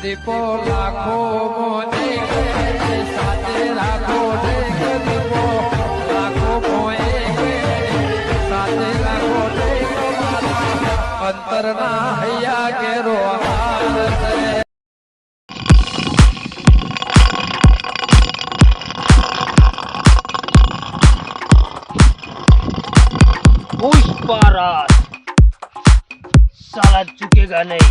દીપો લાખો મોને સાથે રાખો દીપો લાખો મોએ સાથે રાખો અંતરના હૈયા કેરો હાર पुष्पराज साला झुकेगा नहीं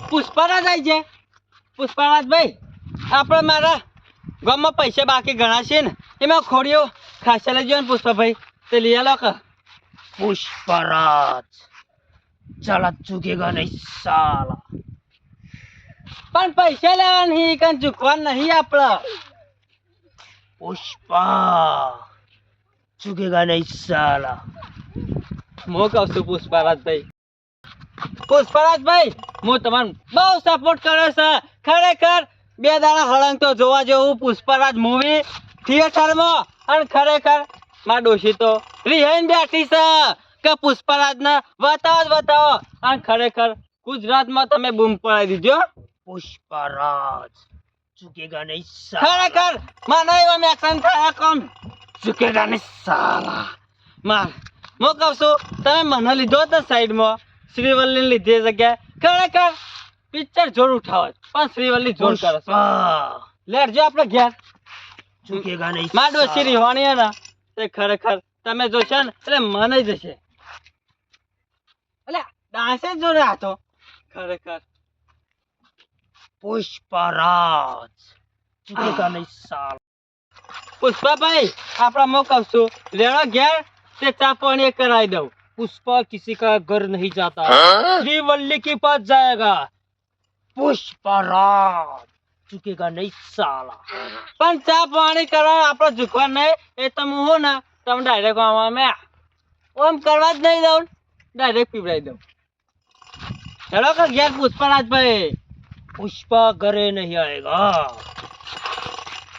પુષ્પરાજ આવી છે. પુષ્પરાજ ભાઈ, આપણે મારા ગામમાં પૈસા બાકી ઘણા છે ને, એમાં ખોડીઓ ખાસા લઈ ગયો ને પુષ્પાભાઈ, તે લઈ આલો કે. પુષ્પરાજ ચાલા ચૂકેગા નહીં સાલા. પણ પૈસા લેવા નહીં, કઈ ચૂકવા નહીં આપડે. પુષ્પા ચૂકેગા નહીં સાલા. હું કહું છું પુષ્પરાજભાઈ, હું તમારે બહુ સપોર્ટ કર્યો છે. ખરેખર 2 દાડા હળંગ તો જોવા જેવું પુષ્પરાજ મૂવી થિયેટરમાં. અને ખરેખર મારા ડોશી તો રિહાઈને બેઠી છે કે પુષ્પરાજને બતાવો. અને ખરેખર ગુજરાતમાં તમે બૂમ પડાવી દીધો. પુષ્પરાજ ચૂકેગા નહીં ખરેખર મને એવા એક્શન થાય કોમ ચૂકેગા નહીં સાલા. હું કહું છું, તમે મને લીધો તો સાઈડમાં શ્રીવલ્લી લીધી જગ્યાએ ખરેખર પિક્ચર જોર ઉઠાવે, પણ શ્રીવલ્લી જોર કરે છે. લેટજો આપણે ઘેર. ચૂકેગા નહીં માર ડોશી રીવાની હે ને, તે ખરેખર તમે જોશો ને એટલે મને જશે. એટલે ડાન્સે જ જોડે હતો ખરેખર. પુષ્પરાજ ચૂકેગા નહીં સાલ. પુષ્પાભાઈ, આપણે હું કહું છું, રેણો ઘેર તે ચા પાણી કરાવી દઉં. पुष्पा किसी का घर नहीं जाता, श्रीवल्ली के पास जाएगा. पुष्पराज चुकेगा नहीं साला. પણ ચા પાણી કરવા આપણે ઝુકવા નહીં, એ તમે હો ને તમે ડાયરેક્ટ આમાં ઓમ કરવા જ નહીં દઉં, ડાયરેક્ટ પીવડાવી દઉં. ચલો કે ઘેર પુષ્પરાજભાઈ. પુષ્પા ઘરે નહીં આવેગા.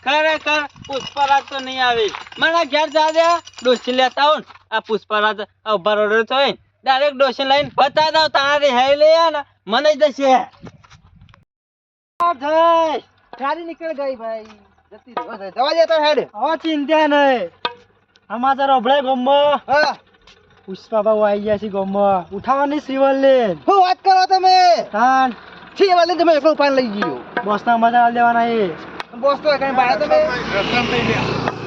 ખરેખર પુષ્પરાજ તો નહીં આવી. મને ઘેર જા દે, ડોસી લેતા આવું ને. આ પુષ્પરાજ ઉભા રોડ થયો ડાયરેક્ટ ડોસી લઈને બતા દઉં, તારે હેઈ લે ને મને જશે. ગાડી નીકળ ગઈ ભાઈ, જતી રહે જવા દે તો હેડ. હવે ચિંતા નહીં, સમાચાર અભળાય ગમમાં. હા, પુષ્પાબાબુ આવી ગયા છે ગમમાં. ઉઠાવવાની શ્રીવલ્લી. શું વાત કરો તમે? તાન છી વાલે તમે એકલો ઉપાડ લઈ ગયો. બોસના મજા લેવાના એ. બોસ તો કઈ બાળા તમે?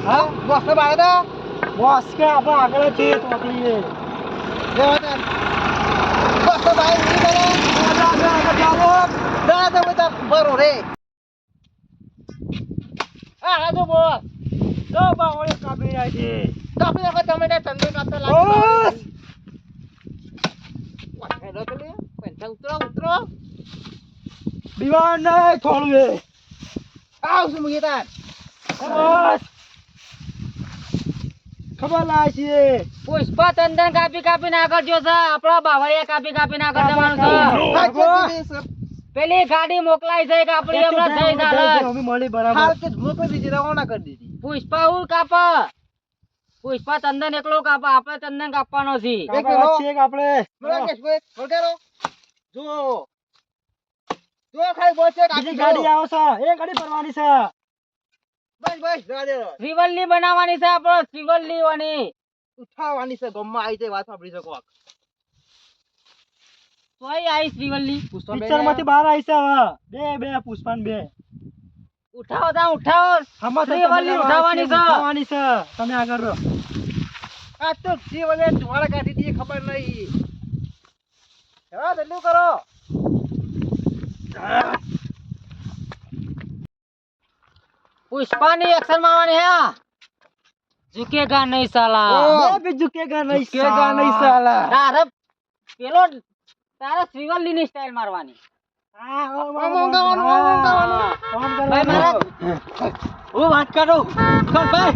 હા, બોસ તો બાળા બોસ કે આપણે આગળ છે તોકલીએ. લેવા દે. બોસ તો બાય નહીં કરે. ના તો બતા બરો રે. હા તો બોસ. તો બાવળે કાપી રહ્યા છે. તો આપણે વખત તમે ચંદો કાપતા લાગે. બોસ હેલો તો લે. પણ ઉતરો. દીવાન નહીં થોડું એ. આવ શું મુગી તાર. બોસ ખબર લાય છે. પુષ્પા ચંદન કાપી આગળ જો છે. આપણા બાવળિયા કાપી આગળ જવાનું છે. પેલી ગાડી મોકલાઈ છે કે આપણી હમણાં થઈ ચાલે. અમે મળી બરાબર. હાલ કે મોકલી દીધી, રવાના કરી દીધી. પુષ્પા હું કાપ. પુષ્પા ચંદન એકલો કાપ, આપણે ચંદન કાપવાનો છે. આપણે રાકેશ ભાઈ વળગારો. જો ખાલી બોસ છે બીજી ગાડી આવે છે. એ ગાડી ભરવાની છે. બસ રાડે શ્રીવલ્લી બનાવવાની છે આપણે, શ્રીવલ્લી વાની ઉઠાવવાની છે. ગમમાં આવી જાય વાત સાંભળી શકો. તોય આવી શ્રીવલ્લી. પિક્ચર માંથી બહાર આવી છે હવે. બે પુષ્પાન બે. ઉઠાવો. શ્રીવલ્લી ઉઠાવવાની છે. તમે આગળ રહો. આ તો જીવલે તમારા કાઢી દી ખબર નહીં. હા જલ્દી કરો. પુષ્પાની એક્શન મારવાની હે. ઝુકેગા નહીં સાલા. બે भी झुकेगा नहीं साला. તારે પેલો તારે શ્રીવલ્લી ની સ્ટાઇલ મારવાની. હું વાત કરું ભાઈ,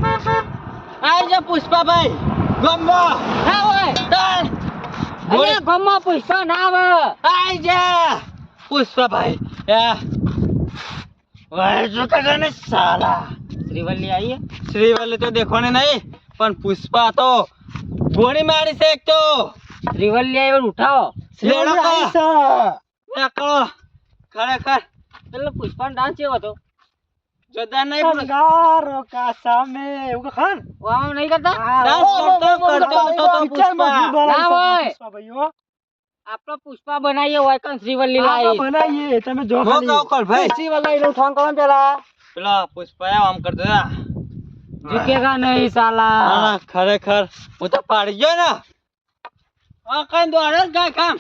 આઈ જા પુષ્પાભાઈ ગમવા. હા હોય તાર અરે ગામમાં પુષ્પા ના આવે. આઈ જા પુષ્પાભાઈ વાહ જો કને સાલા શ્રીવલ્લી આવી હે? શ્રીવલ્લી તો દેખો ને નહીં પણ પુષ્પા તો ગોળી મારી છે એક તો શ્રીવલ્લી આવી હોય, ઉઠાવો. લેડો કો ખરેખર પેલો પુષ્પાનો ડાન્સ કેવો હતો? જોરદાર નહીં પણ અંગારો કા સામે એવું ખાન આમ નહીં કરતા? ડાન્સ કરતો તો પુષ્પા ના હોય. પુષ્પા ભાઈઓ આપણો પુષ્પા બનાવીએ હોય કન શ્રીવલ્લી આપણે લાવી. બનાવીએ તમે જો હો કહો કર ભાઈ શ્રીવલ્લી નું ફોન કરો પેલા પેલા પુષ્પા આમ કરતો હતા ઝુકેગા નહીં સાલા. હા ખરેખર હું તો પાડી ગયો ને આ કઈ દોડે જ ગાય કામ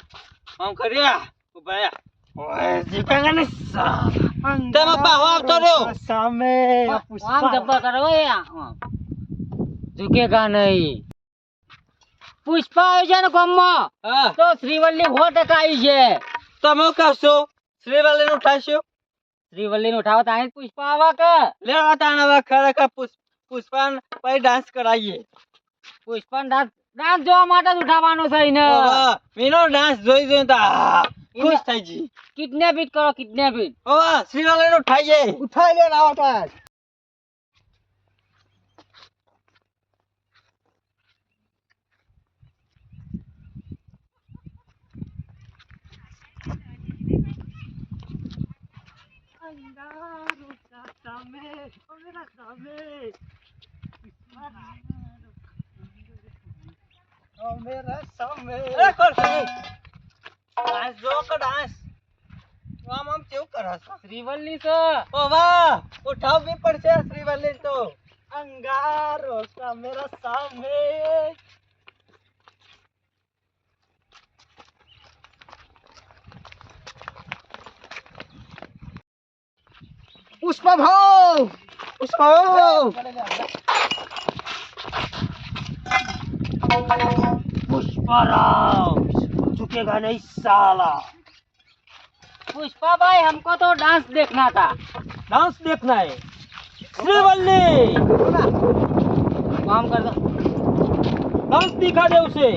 આમ કર્યા ઉભા ઓય જીકાગા ને તમે પાહો આવતો રહ્યો સામે આમ જબ્બર કરો એ આમ. ઝુકેગા નહીં. પુષ્પા આવી છે ને ગામમાં હા તો શ્રીવલ્લી 100% આવી છે. તમે કહેશો શ્રીવલ્લી નું ઉઠાશો શ્રીવલ્લી નું ઉઠાવો તો અહીં જ પુષ્પા આવા કે લેવા તાણા ખરેખર પુષ્પા પછી ડાન્સ કરાવીએ પુષ્પા ડાન્સ જોવા માટે જ ઉઠાવવાનો છે એને. મીનો ડાન્સ જોઈ જોઈને તો ખુશ થઈ જી કિડનેપિંગ કરો કિડનેપિંગ. ઓ શ્રીવલ્લી નું ઉઠાઈએ ઉઠાઈ લે આવો તો આજ. અરે કોણ છે ડાન્સ જો કે ડાન્સ આમ આમ કેવું કરે છે શ્રીવલ્લી છે. ઓ વાહ ઉઠાવવી પડશે શ્રીવલ્લી તો અંગારો કા મેરા સામે પુષ્પા ભાવ પુષ્પારાવ झुकेगा नहीं साला पुष्पा भाई हमको तो डांस देखना था. डांस देखना है श्रीवल्ली काम कर दो. डांस दिखा दे उसे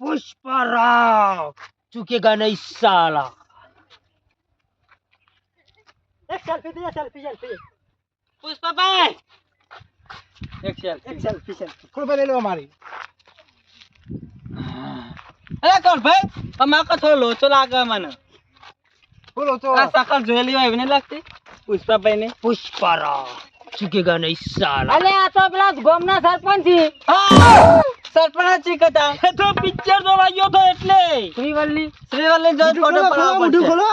पुष्पाराव झुकेगा नहीं साला એક સેલ્ફી દે સેલ્ફી पुष्पा भाई एक સેલ્ફી કોઈ બને લો મારી अरे कौन भाई हमारा को थोड़ा लोचो लागा मन બોલો તો आ सकल जोली वाई नहीं लगती पुष्पा भाई ने पुष्पाराव झुकेगा नहीं साला अरे आ तो પેલા ગામના સરપંચ છે. સરપંચ ચીકતા એ તો પિક્ચર જોવા ગયો તો એટલે શ્રીવલ્લી. શ્રીવલ્લી જો ફોટો પડાવવા મોઢું ખોલો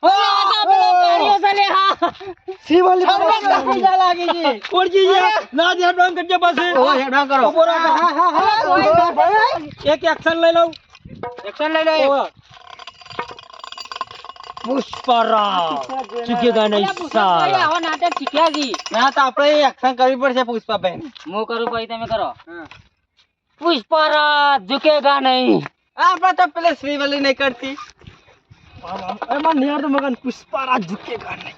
આ તો પેલો ગાડીઓ છે લે હા. શ્રીવલ્લી પૈસા લાગી છે ઓળજી જા ના ધ્યાન બંધ કરજે પાસે ઓ હેડા કરો. ઉભો રહો એક એક્શન લઈ લઉં એક્શન લઈ લો. પુષ્પારાવ ચૂકેગા નહીં અલ્યા પુષ્પા ભાઈ સાલા આવા નાટક શીખ્યા છી. ના તો આપણે એક્શન કરવી પડશે પુષ્પાભાઈ હું કરું પછી તમે કરો. હા પુષ્પારાજ ઝુકેગા નહીં. આપણે તો પેલે શ્રીવલ્લી નહીં કરતી એમાં નિહાર તો મગન પુષ્પારાજ ઝુકેગા નહીં